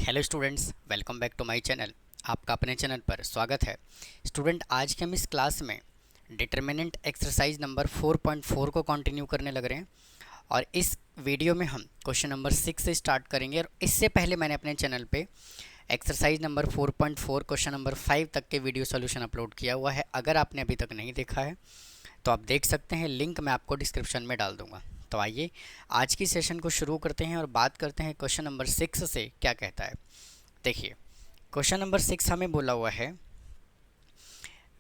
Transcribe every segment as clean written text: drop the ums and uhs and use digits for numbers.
Hello students, welcome back to my channel. आपका अपने channel पर स्वागत है। स्टूडेंट, आज के हम इस क्लास में डिटर्मिनेंट एक्सरसाइज नंबर 4.4 को कंटिन्यू करने लग रहे हैं और इस वीडियो में हम क्वेश्चन नंबर 6 से स्टार्ट करेंगे। और इससे पहले मैंने अपने चैनल पे एक्सरसाइज नंबर 4.4 क्वेश्चन नंबर 5 तक के वीडियो सोल्यूशन अपलोड किया हुआ है। अगर आपने अभी तक नहीं देखा है तो आप देख सकते हैं, लिंक मैं आपको डिस्क्रिप्शन में डाल दूंगा। तो आइए आज की सेशन को शुरू करते हैं और बात करते हैं क्वेश्चन नंबर 6 से क्या कहता है। देखिए, क्वेश्चन नंबर 6 हमें बोला हुआ है,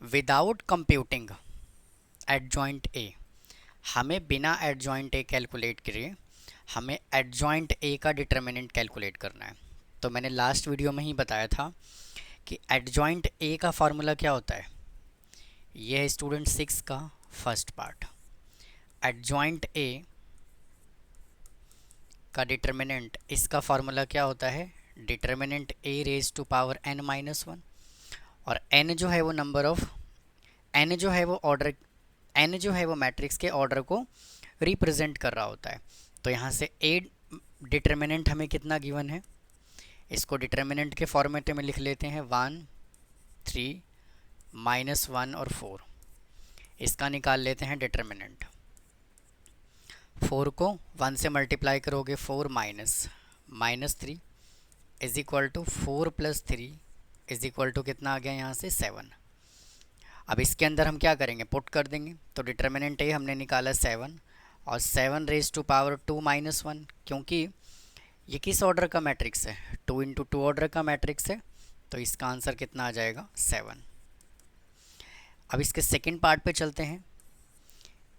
विदाउट कंप्यूटिंग एडजॉइंट ए। हमें बिना एडजॉइंट ए कैलकुलेट करे हमें एडजॉइंट ए का डिटर्मिनेंट कैलकुलेट करना है। तो मैंने लास्ट वीडियो में ही बताया था कि एडजॉइंट ए का फॉर्मूला क्या होता है। यह है स्टूडेंट 6 का फर्स्ट पार्ट। एडजॉइंट ए का डिटर्मिनेंट, इसका फॉर्मूला क्या होता है, determinant A raise to power n minus 1। और n जो है वो नंबर ऑफ, n जो है वो ऑर्डर, n जो है वो मैट्रिक्स के ऑर्डर को रिप्रेजेंट कर रहा होता है। तो यहाँ से a डिटर्मिनेंट हमें कितना गिवन है, इसको डिटर्मिनेंट के फॉर्मेट में लिख लेते हैं 1, 3, -1 और 4। इसका निकाल लेते हैं डिटर्मिनेंट। 4 को 1 से मल्टीप्लाई करोगे 4 -3 is equal to 4 + 3 is equal to कितना आ गया यहाँ से 7। अब इसके अंदर हम क्या करेंगे, पुट कर देंगे। तो डिटर्मिनेंट ए हमने निकाला 7 और 7 रेज टू पावर 2 - 1, क्योंकि ये किस ऑर्डर का मैट्रिक्स है, 2 × 2 ऑर्डर का मैट्रिक्स है। तो इसका आंसर कितना आ जाएगा 7। अब इसके सेकेंड पार्ट पे चलते हैं।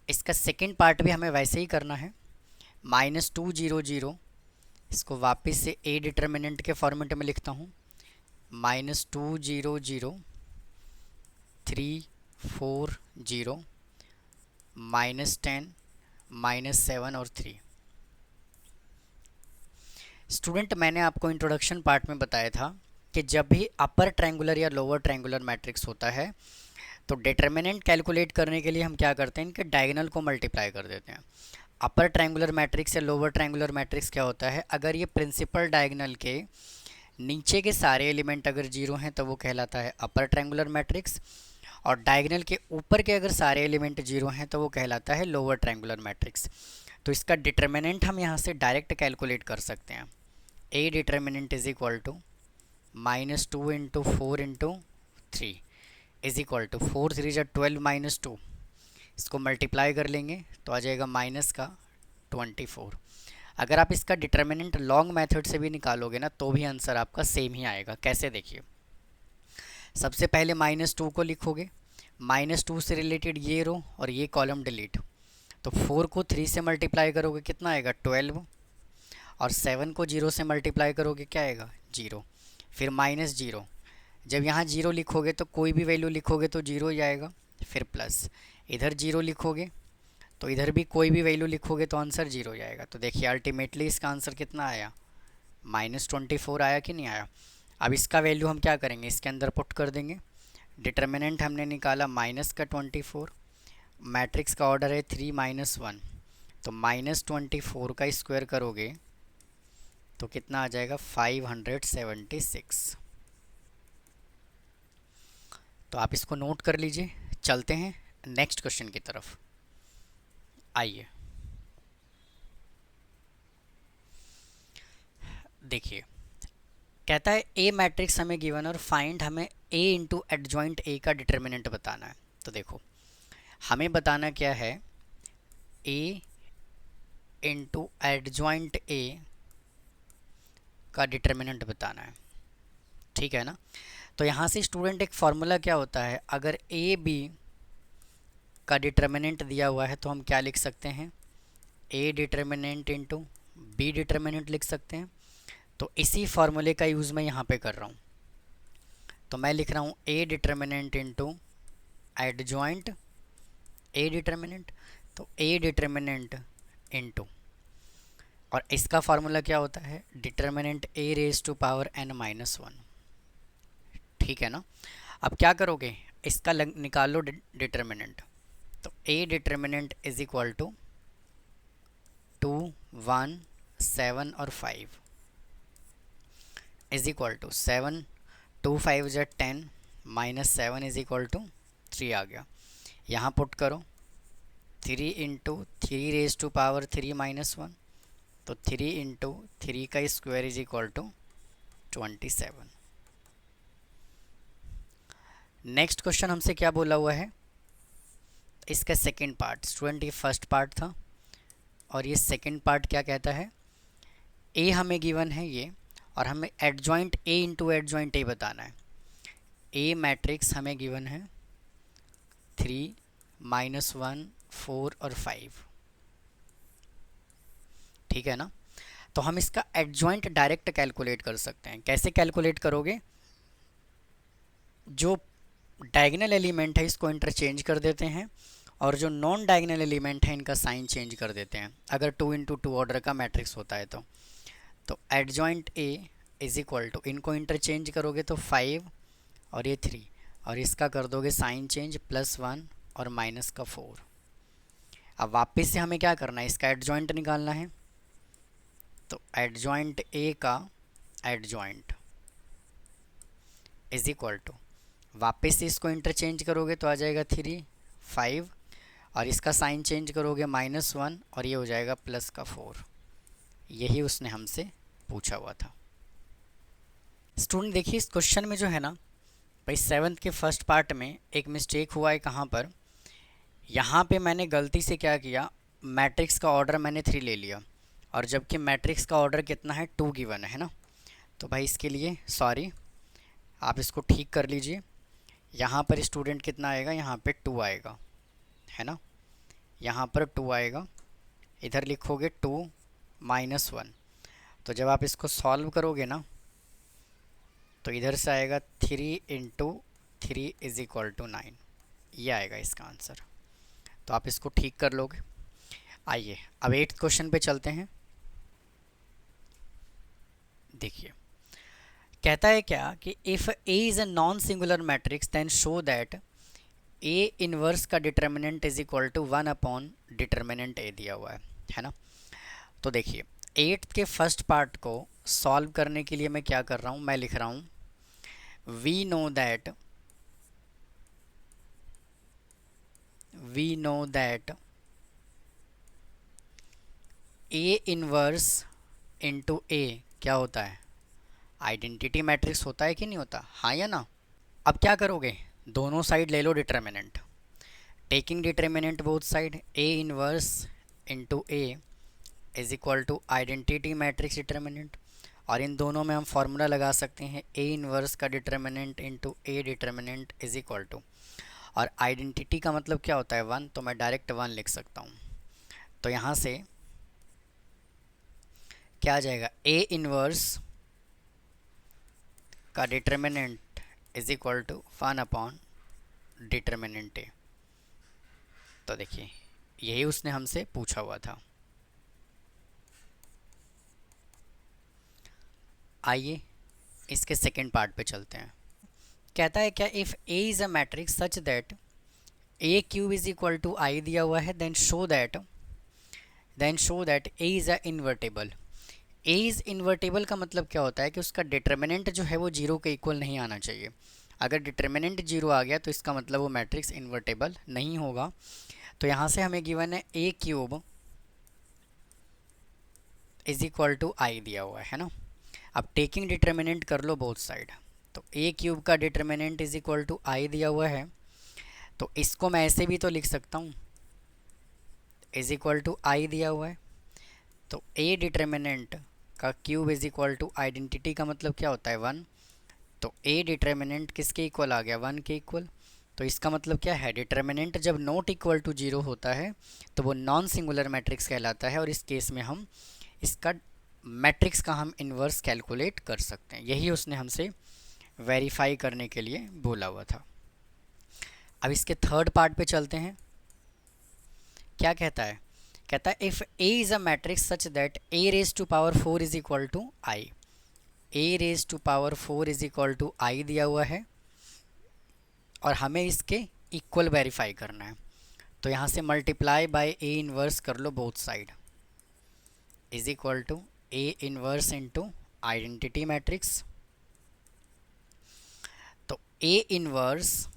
इसका सेकेंड पार्ट भी हमें वैसे ही करना है। -2 0 0, इसको वापस से ए डिटर्मिनेंट के फॉर्मेट में लिखता हूँ। -2 0 0, 3 4 0, -10, -7 और 3। स्टूडेंट, मैंने आपको इंट्रोडक्शन पार्ट में बताया था कि जब भी अपर ट्रायंगुलर या लोअर ट्रायंगुलर मैट्रिक्स होता है तो डिटर्मिनेंट कैलकुलेट करने के लिए हम क्या करते हैं, इनके डायगोनल को मल्टीप्लाई कर देते हैं। अपर ट्रायंगुलर मैट्रिक्स या लोअर ट्रायंगुलर मैट्रिक्स क्या होता है, अगर ये प्रिंसिपल डायगोनल के नीचे के सारे एलिमेंट अगर जीरो हैं तो वो कहलाता है अपर ट्रायंगुलर मैट्रिक्स, और डायगोनल के ऊपर के अगर सारे एलिमेंट जीरो हैं तो वो कहलाता है लोअर ट्रायंगुलर मैट्रिक्स। तो इसका डिटर्मिनेंट हम यहाँ से डायरेक्ट कैलकुलेट कर सकते हैं। A determinant is equal to -2 × 4 × 3 is equal to 4 3 × 12 -2। इसको मल्टीप्लाई कर लेंगे तो आ जाएगा -24। अगर आप इसका डिटर्मिनेंट लॉन्ग मेथड से भी निकालोगे ना तो भी आंसर आपका सेम ही आएगा। कैसे, देखिए, सबसे पहले -2 को लिखोगे, -2 से रिलेटेड ये रो और ये कॉलम डिलीट। तो 4 को 3 से मल्टीप्लाई करोगे कितना आएगा 12, और 7 को 0 से मल्टीप्लाई करोगे क्या आएगा 0। फिर -0, जब यहाँ 0 लिखोगे तो कोई भी वैल्यू लिखोगे तो 0 ही आएगा। फिर प्लस, इधर 0 लिखोगे तो इधर भी कोई भी वैल्यू लिखोगे तो आंसर 0 ही आएगा। तो देखिए अल्टीमेटली इसका आंसर कितना आया, -24 आया कि नहीं आया। अब इसका वैल्यू हम क्या करेंगे, इसके अंदर पुट कर देंगे। डिटर्मिनेंट हमने निकाला -24, मैट्रिक्स का ऑर्डर है 3 -1, तो -24 का स्क्वायर करोगे तो कितना आ जाएगा 576। तो आप इसको नोट कर लीजिए। चलते हैं नेक्स्ट क्वेश्चन की तरफ। आइए, देखिए, कहता है ए मैट्रिक्स हमें गिवन और फाइंड हमें ए इंटू एडजॉइंट ए का डिटर्मिनेंट बताना है। तो देखो, हमें बताना क्या है, ए इंटू एडजॉइंट ए का डिटर्मिनेंट बताना है, ठीक है ना। तो यहाँ से स्टूडेंट एक फॉर्मूला क्या होता है, अगर ए बी का डिटर्मिनेंट दिया हुआ है तो हम क्या लिख सकते हैं, A determinant into B determinant लिख सकते हैं। तो इसी फॉर्मूले का यूज़ मैं यहाँ पे कर रहा हूँ। तो मैं लिख रहा हूँ ए डिटर्मिनेंट इंटू एडजॉइंट ए डिटर्मिनेंट। तो ए डिटर्मिनेंट इंटू, और इसका फार्मूला क्या होता है, determinant A raise to power n-1, ठीक है ना। अब क्या करोगे, इसका निकाल लो डिटर्मिनेंट। तो A determinant is equal to 2 1 7 और 5। इज इक्वल टू 7, 2 5 ज 10 माइनस 7 इज इक्वल टू 3 आ गया। यहाँ पुट करो 3 इंटू 3 raised to power 3 - 1, तो 3 इंटू 3 का square is equal to 27। Next question हमसे क्या बोला हुआ है, इसका सेकंड पार्ट, स्टूडेंट ये फर्स्ट पार्ट था और ये सेकंड पार्ट क्या कहता है, ए हमें गिवन है ये, और हमें एडजॉइंट ए इंटू एडजॉइंट ए बताना है। ए मैट्रिक्स हमें गिवन है 3 -1 4 और 5, ठीक है ना। तो हम इसका एडजॉइंट डायरेक्ट कैलकुलेट कर सकते हैं। कैसे कैलकुलेट करोगे, जो डायगोनल एलिमेंट है इसको इंटरचेंज कर देते हैं और जो नॉन डायगोनल एलिमेंट है इनका साइन चेंज कर देते हैं, अगर 2 × 2 ऑर्डर का मैट्रिक्स होता है तो adjoint A is equal to, इनको इंटरचेंज करोगे तो 5 और ये 3, और इसका कर दोगे साइन चेंज +1 और माइनस का 4। अब वापस से हमें क्या करना है, इसका एडजॉइंट निकालना है। तो एडजॉइंट ए का एडजॉइंट इज इक्वल टू, वापस से इसको इंटरचेंज करोगे तो आ जाएगा 3 5, और इसका साइन चेंज करोगे -1 और ये हो जाएगा प्लस का 4। यही उसने हमसे पूछा हुआ था। स्टूडेंट देखिए इस क्वेश्चन में जो है ना भाई, 7th के फर्स्ट पार्ट में एक मिस्टेक हुआ है। कहाँ पर, यहाँ पे मैंने गलती से क्या किया, मैट्रिक्स का ऑर्डर मैंने 3 ले लिया, और जबकि मैट्रिक्स का ऑर्डर कितना है 2 गिवन है ना। तो भाई इसके लिए सॉरी, आप इसको ठीक कर लीजिए। यहाँ पर स्टूडेंट कितना आएगा, यहाँ पे 2 आएगा, है ना, यहाँ पर 2 आएगा, इधर लिखोगे 2 - 1। तो जब आप इसको सॉल्व करोगे ना तो इधर से आएगा 3 × 3 इज इक्वल टू 9, ये आएगा इसका आंसर। तो आप इसको ठीक कर लोगे। आइए अब 8th क्वेश्चन पे चलते हैं। देखिए कहता है क्या कि if A is a non singular matrix then show that A inverse का determinant is equal to 1 determinant A दिया हुआ है ना। तो देखिए 8th के फर्स्ट पार्ट को सॉल्व करने के लिए मैं क्या कर रहा हूँ, मैं लिख रहा हूँ we know that A inverse into A क्या होता है, आइडेंटिटी मैट्रिक्स होता है कि नहीं होता, हाँ या ना। अब क्या करोगे, दोनों साइड ले लो determinant, taking determinant both side, A inverse into A is equal to identity matrix determinant, और इन दोनों में हम फॉर्मूला लगा सकते हैं ए इनवर्स का determinant into A determinant is equal to, और आइडेंटिटी का मतलब क्या होता है 1, तो मैं डायरेक्ट 1 लिख सकता हूँ। तो यहाँ से क्या आ जाएगा, ए इनवर्स का determinant is equal to 1 determinant A. तो देखिए यही उसने हमसे पूछा हुआ था। आइए इसके सेकेंड पार्ट पे चलते हैं। कहता है क्या, if A is a matrix such that A cube is equal to I दिया हुआ है, then show that A is a invertible. A is invertible का मतलब क्या होता है कि उसका डिटर्मिनेंट जो है वो 0 के इक्वल नहीं आना चाहिए। अगर डिटर्मिनेंट 0 आ गया तो इसका मतलब वो मैट्रिक्स इन्वर्टेबल नहीं होगा। तो यहाँ से हमें गिवन है A cube is equal to I दिया हुआ है ना। अब टेकिंग डिटर्मिनेंट कर लो बोथ साइड, तो ए क्यूब का determinant is equal to I दिया हुआ है, तो इसको मैं ऐसे भी तो लिख सकता हूँ, इज इक्वल टू आई दिया हुआ है, तो ए डिटर्मिनेंट का cube is equal to identity का मतलब क्या होता है 1, तो ए डिटर्मिनेंट किसके इक्वल आ गया 1 के इक्वल। तो इसका मतलब क्या है, डिटर्मिनेंट जब नॉट इक्वल टू 0 होता है तो वो नॉन सिंगुलर मैट्रिक्स कहलाता है, और इस केस में हम इसका मैट्रिक्स का हम इन्वर्स कैलकुलेट कर सकते हैं। यही उसने हमसे वेरीफाई करने के लिए बोला हुआ था। अब इसके थर्ड पार्ट पे चलते हैं। क्या कहता है, कहता है if A is a matrix such that A raise to power 4 is equal to I, A raise to power 4 is equal to I दिया हुआ है, और हमें इसके इक्वल वेरीफाई करना है। तो यहाँ से मल्टीप्लाई बाय ए इनवर्स कर लो both side, is equal to A inverse into identity matrix A inverse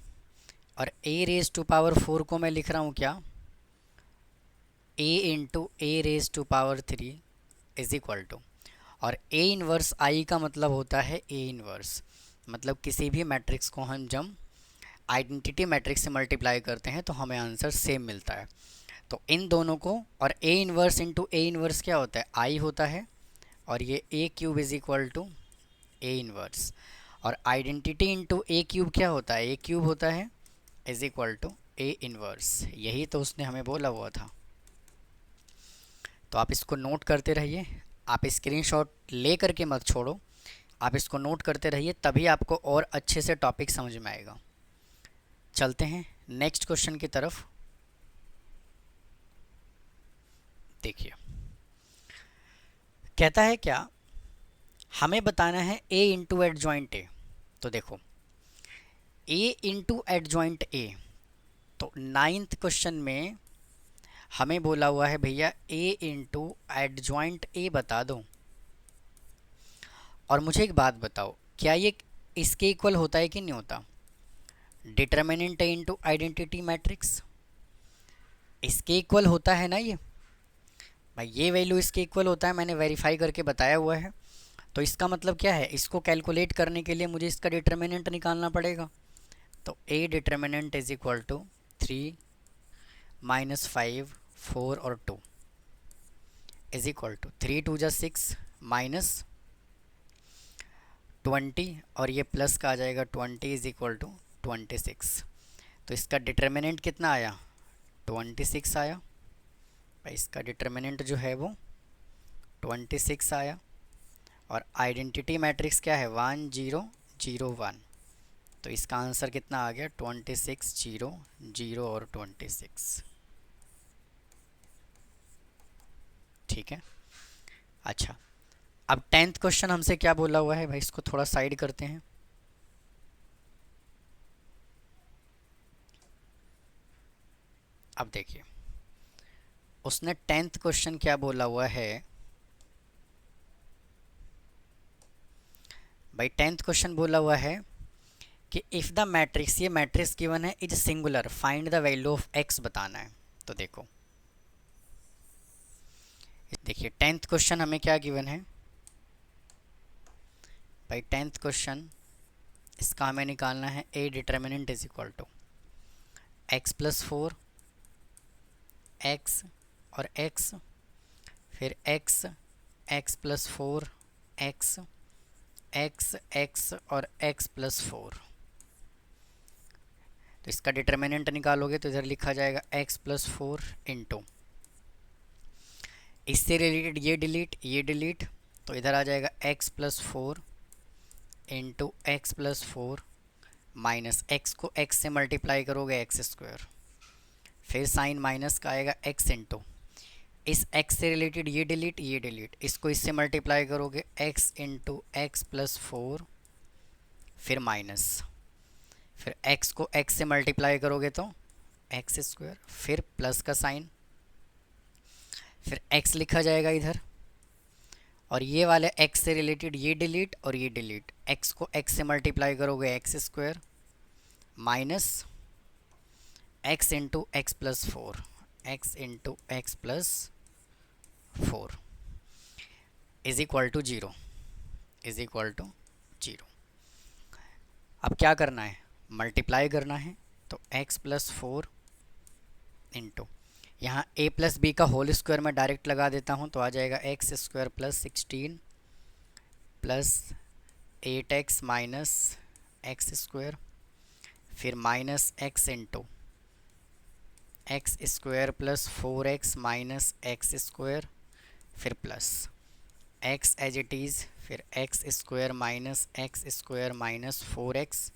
और ए रेज टू पावर 4 को मैं लिख रहा हूँ क्या, A into A raise to power 3 is equal to, और ए इनवर्स आई का मतलब होता है ए इनवर्स, मतलब किसी भी मैट्रिक्स को हम जब आइडेंटिटी मैट्रिक्स से मल्टीप्लाई करते हैं तो हमें आंसर सेम मिलता है। तो इन दोनों को, और A inverse into A inverse क्या होता है, आई होता है, और ये A cube is equal to A inverse, और आइडेंटिटी इंटू ए क्यूब क्या होता है, ए क्यूब होता है is equal to A inverse. यही तो उसने हमें बोला हुआ था। तो आप इसको नोट करते रहिए, आप स्क्रीनशॉट ले करके मत छोड़ो, आप इसको नोट करते रहिए, तभी आपको और अच्छे से टॉपिक समझ में आएगा। चलते हैं नेक्स्ट क्वेश्चन की तरफ। देखिए कहता है क्या, हमें बताना है ए इंटू एडजॉइंट ए। तो देखो ए इंटू एडजॉइंट ए, तो 9th क्वेश्चन में हमें बोला हुआ है भैया ए इंटू एडजॉइंट ए बता दो। और मुझे एक बात बताओ, क्या ये इसके इक्वल होता है कि नहीं होता, determinant A into identity matrix इसके इक्वल होता है ना ये भाई, ये वैल्यू इसके इक्वल होता है, मैंने वेरीफाई करके बताया हुआ है। तो इसका मतलब क्या है, इसको कैलकुलेट करने के लिए मुझे इसका डिटर्मिनेंट निकालना पड़ेगा। तो A determinant is equal to 3 minus 5 4 और 2 इज इक्वल टू 3 2 जा 6 माइनस 20, और ये प्लस का आ जाएगा 20 इज इक्वल टू 26। तो इसका डिटर्मिनेंट कितना आया, 26 आया भाई, इसका डिटर्मिनेंट जो है वो 26 आया। और आइडेंटिटी मैट्रिक्स क्या है, 1 0 0 1, तो इसका आंसर कितना आ गया, 26 0 0 और 26। ठीक है। अच्छा, अब 10th क्वेश्चन हमसे क्या बोला हुआ है भाई, इसको थोड़ा साइड करते हैं। अब देखिए उसने 10th क्वेश्चन क्या बोला हुआ है भाई, 10th क्वेश्चन बोला हुआ है कि इफ़ द मैट्रिक्स, ये मैट्रिक्स गिवन है, is singular, find the value of x बताना है। तो देखो देखिए 10th क्वेश्चन हमें क्या गिवन है भाई, 10th क्वेश्चन इसका हमें निकालना है A determinant is equal to X plus 4 X और एक्स, फिर X X plus 4 X X X और एक्स प्लस 4। तो इसका डिटर्मिनेंट निकालोगे तो इधर लिखा जाएगा एक्स प्लस 4 इंटू, इससे रिलेटेड ये डिलीट, तो इधर आ जाएगा X plus 4 into X plus 4 minus X को एक्स से मल्टीप्लाई करोगे एक्स स्क्वायर, फिर साइन माइनस का आएगा एक्स इंटू, इस x से रिलेटेड ये डिलीट, इसको इससे मल्टीप्लाई करोगे x इंटू एक्स प्लस 4, फिर माइनस, फिर x को x से मल्टीप्लाई करोगे तो एक्स स्क्वायर, फिर प्लस का साइन, फिर x लिखा जाएगा इधर, और ये वाले x से रिलेटेड ये डिलीट और ये डिलीट, x को x से मल्टीप्लाई करोगे X square minus x into X plus 4, x into X plus 4 is equal to 0, is equal to 0। अब क्या करना है, मल्टीप्लाई करना है। तो x प्लस 4 इंटू, यहाँ a प्लस बी का होल स्क्वायर मैं डायरेक्ट लगा देता हूँ, तो आ जाएगा X square plus 16 plus 8x minus X square, फिर minus x into X square plus 4x minus X square, फिर plus x as it is, फिर X square minus X square minus 4x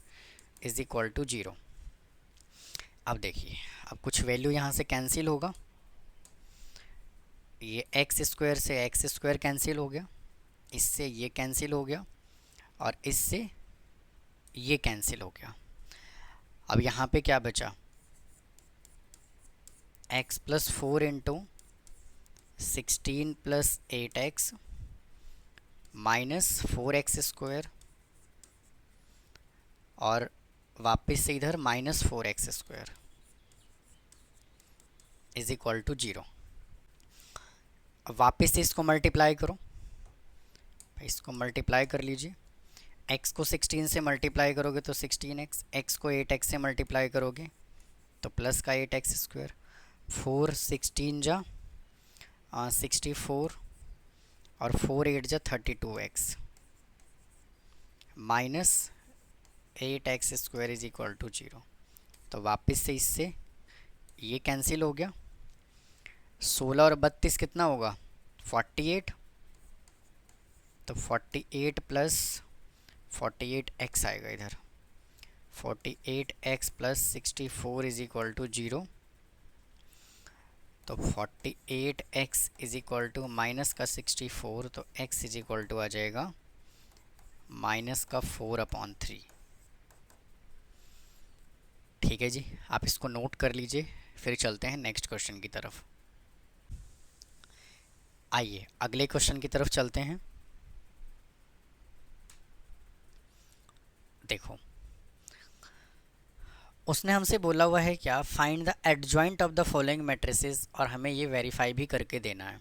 is equal to 0। अब देखिए, अब कुछ value यहाँ से cancel होगा, ये एक्स स्क्वायर से एक्स स्क्वायर कैंसिल हो गया, इससे ये कैंसिल हो गया, और इससे ये कैंसिल हो गया। अब यहाँ पे क्या बचा, x plus 4 into 16 plus 8x minus 4x square, और वापस से इधर -4x² इज इक्वल टू 0। अब वापस से इसको मल्टीप्लाई करो, इसको मल्टीप्लाई कर लीजिए। x को 16 से मल्टीप्लाई करोगे तो 16x, x को 8x से मल्टीप्लाई करोगे तो प्लस का 8x², 4 16 जा 64 और 4 8 जा 32x minus 8x² is equal to 0। तो वापस से इससे ये कैंसिल हो गया। 16 और 32 कितना होगा 48, तो 48 प्लस 48x आएगा इधर। 48x plus 64 is equal to 0। तो 48x is equal to minus का 64, तो x इज इक्वल टू आ जाएगा माइनस का 4/3। ठीक है जी, आप इसको नोट कर लीजिए। फिर चलते हैं नेक्स्ट क्वेश्चन की तरफ। आइए अगले क्वेश्चन की तरफ चलते हैं। देखो उसने हमसे बोला हुआ है क्या, find the adjoint of the following matrices, और हमें ये वेरीफाई भी करके देना है।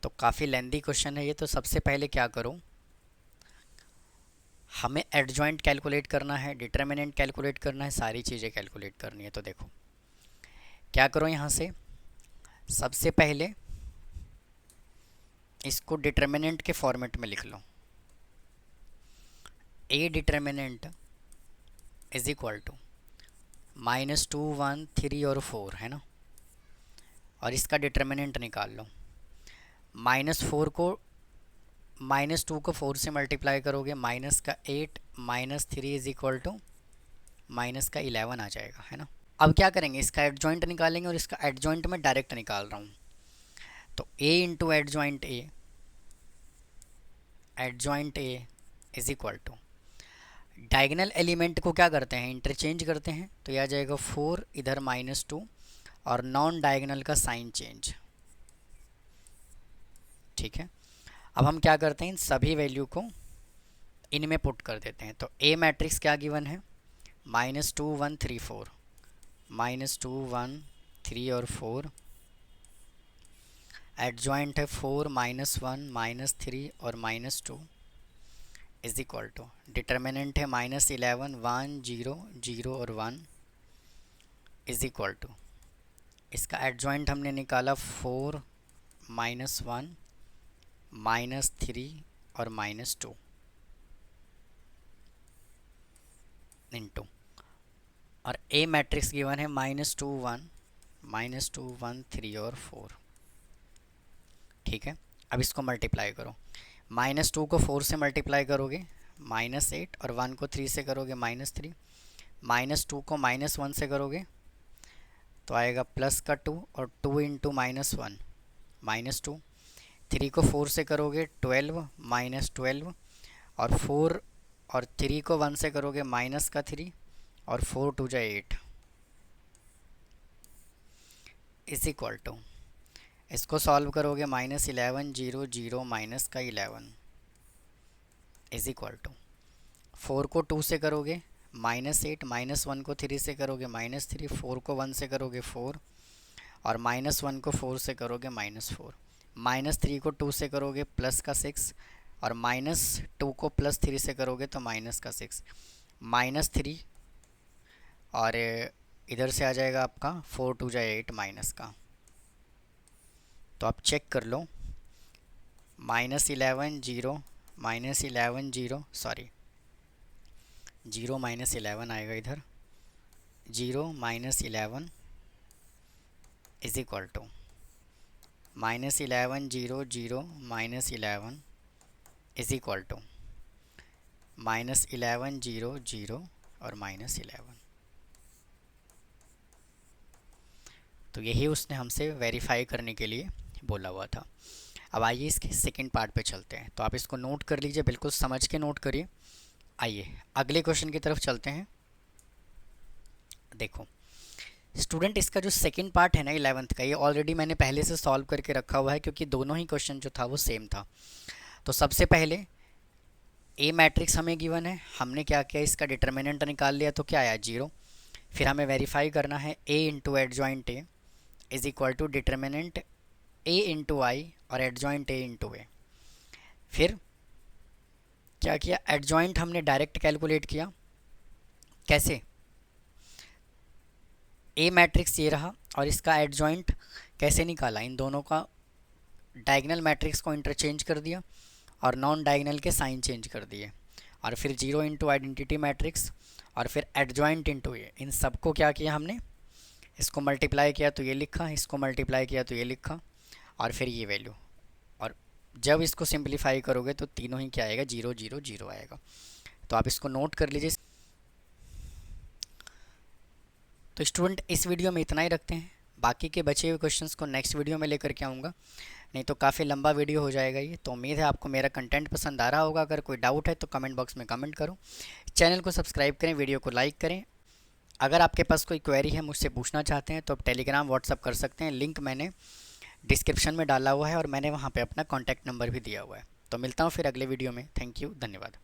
तो काफ़ी लेंदी क्वेश्चन है ये। तो सबसे पहले क्या करो, हमें एडजॉइंट कैलकुलेट करना है, डिटर्मिनेंट कैलकुलेट करना है, सारी चीज़ें कैलकुलेट करनी है। तो देखो क्या करो, यहाँ से सबसे पहले इसको डिटर्मिनेंट के फॉर्मेट में लिख लो। A determinant is equal to -2 1 3 और 4 है ना, और इसका डिटर्मिनेंट निकाल लो। -4 को -2 को 4 से मल्टीप्लाई करोगे, माइनस का 8 -3 इज इक्वल टू माइनस का 11 आ जाएगा, है ना। अब क्या करेंगे, इसका एडजॉइंट निकालेंगे, और इसका एडजॉइंट मैं डायरेक्ट निकाल रहा हूँ। तो a into adjoint A is equal to, diagonal element को क्या करते हैं, इंटरचेंज करते हैं। तो यह आ जाएगा 4 इधर -2 और नॉन डायगोनल का साइन चेंज। ठीक है, अब हम क्या करते हैं, इन सभी वैल्यू को इनमें पुट कर देते हैं। तो ए मैट्रिक्स क्या गिवन है, -2 1 3 4, -2 1 3 और 4। एडजॉइंट है 4 -1 -3 और -2 इज इक्वल टू, डिटर्मिनेंट है -11 1 0 0 और 1 इज इक्वल टू, इसका एडजॉइंट हमने निकाला 4 -1 -3 और -2 इंटू, और ए मैट्रिक्स गिवन है -2 1 3 और 4। ठीक है, अब इसको मल्टीप्लाई करो। -2 को 4 से मल्टीप्लाई करोगे -8, और 1 को 3 से करोगे -3, -2 को -1 से करोगे तो आएगा प्लस का 2, और 2 इंटू -1 -2, 3 को 4 से करोगे 12 -12, और 4 और 3 को 1 से करोगे माइनस का 3, और 4 2 जा 8 इज इक्वल टू, इसको सॉल्व करोगे -11 0 0 माइनस का 11 इज इक्वल टू, 4 को 2 से करोगे -8, -1 को 3 से करोगे -3, 4 को 1 से करोगे 4, और -1 को 4 से करोगे -4, -3 को 2 से करोगे प्लस का 6, और -2 को +3 से करोगे तो माइनस का 6, -3, और इधर से आ जाएगा आपका 4 2 जा 8 माइनस का। तो आप चेक कर लो, -11 0 -11 0 सॉरी 0 -11 आएगा इधर, 0 -11 is equal to -11 0 0 -11 is equal to -11 0 0 और -11। तो यही उसने हमसे वेरीफाई करने के लिए बोला हुआ था। अब आइए इसके सेकंड पार्ट पे चलते हैं। तो आप इसको नोट कर लीजिए, बिल्कुल समझ के नोट करिए। आइए अगले क्वेश्चन की तरफ चलते हैं। देखो स्टूडेंट, इसका जो सेकंड पार्ट है ना 11th का, ये ऑलरेडी मैंने पहले से सॉल्व करके रखा हुआ है, क्योंकि दोनों ही क्वेश्चन जो था वो सेम था। तो सबसे पहले ए मैट्रिक्स हमें गिवन है, हमने क्या किया, इसका डिटर्मिनेंट निकाल लिया तो क्या आया 0। फिर हमें वेरीफाई करना है A into adjoint A is equal to determinant A into I और एडजॉइंट ए इंटू ए। फिर क्या किया, एडजॉइंट हमने डायरेक्ट कैलकुलेट किया। कैसे, ए मैट्रिक्स ये रहा और इसका एडजॉइंट कैसे निकाला, इन दोनों का डायगनल मैट्रिक्स को इंटरचेंज कर दिया और नॉन डायगनल के साइन चेंज कर दिए, और फिर 0 इंटू आइडेंटिटी मैट्रिक्स और फिर एडजॉइंट इंटू ए, इन सबको क्या किया हमने, इसको मल्टीप्लाई किया तो ये लिखा, इसको मल्टीप्लाई किया तो ये लिखा, और फिर ये वैल्यू। और जब इसको सिंप्लीफाई करोगे तो तीनों ही क्या आएगा, 0 0 0 आएगा। तो आप इसको नोट कर लीजिए। तो स्टूडेंट इस वीडियो में इतना ही रखते हैं, बाकी के बचे हुए क्वेश्चंस को नेक्स्ट वीडियो में लेकर के आऊँगा, नहीं तो काफ़ी लंबा वीडियो हो जाएगा ये। तो उम्मीद है आपको मेरा कंटेंट पसंद आ रहा होगा। अगर कोई डाउट है तो कमेंट बॉक्स में कमेंट करो, चैनल को सब्सक्राइब करें, वीडियो को लाइक करें। अगर आपके पास कोई क्वेरी है, मुझसे पूछना चाहते हैं तो आप टेलीग्राम व्हाट्सअप कर सकते हैं, लिंक मैंने डिस्क्रिप्शन में डाला हुआ है और मैंने वहाँ पर अपना कॉन्टैक्ट नंबर भी दिया हुआ है। तो मिलता हूँ फिर अगले वीडियो में। थैंक यू, धन्यवाद।